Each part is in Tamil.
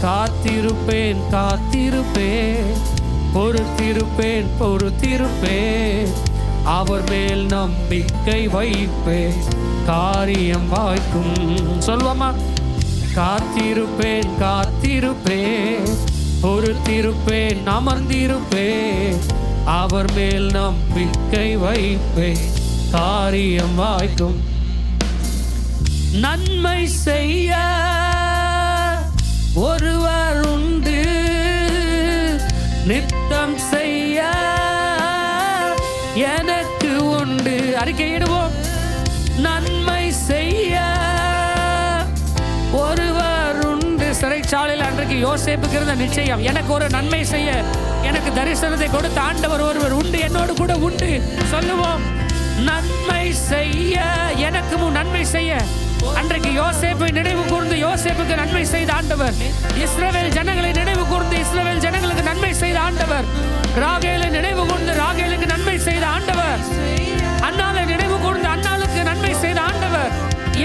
காத்திருப்பேன் காத்திருப்பேன், பொறுத்திருப்பேன் பொறுத்திருப்பேன், அவர் மேல் நம்பிக்கை வைப்பேன், காரியம் வாய்க்கும். சொல்லுவோமா? காத்திருப்பேன் காத்திருப்பேன், பொறுத்திருப்பேன் அமர்ந்திருப்பேன், அவர் மேல் நம்பிக்கை வைப்பேன், காரியம் வாய்க்கும். நன்மை செய்ய ஒருவர் உண்டு, நித்தம் செய்ய எனக்கு உண்டு. அறிக்கையிடுவோம். நன்மை செய்ய ஒருவர் உண்டு. சிறைச்சாலையில் அன்றைக்கு யோசேப்புக்கு இருந்த நிச்சயம், எனக்கு ஒரு நன்மை செய்ய எனக்கு தரிசனத்தை கொடுத்த ஆண்டவர் ஒருவர் உண்டு, என்னோடு கூட உண்டு. சொல்லுவோம். நன்மை செய்ய எனக்கு நன்மை செய்ய. அன்றைக்கு யோசேப்பை நினைவு கூர்ந்து யோசேப்புக்கு நன்மை செய்த ஆண்டவர், இஸ்ரவேல் ஜனங்களை நினைவு கூர்ந்து இஸ்ரவேல் ஜனங்களுக்கு நன்மை செய்த ஆண்டவர், ராகேலை நினைவு கூர்ந்து ராகேலுக்கு நன்மை செய்த ஆண்டவர், அன்னாளை நினைவு கூர்ந்து அன்னாளுக்கு நன்மை செய்த ஆண்டவர்,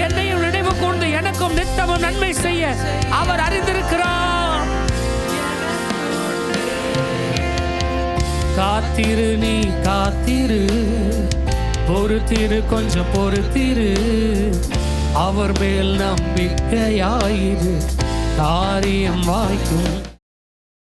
என்னையும் நினைவு கூர்ந்து எனக்கும் நித்தமும் நன்மை செய்ய அவர் அறிந்திருக்கிறார். காத்திரு நீ காத்திரு, பொறுத்திரு கொஞ்சம் பொறுத்திரு, அவர் மேல் நம்பிக்கையாயிரு, காரியம் வாய்க்கும்.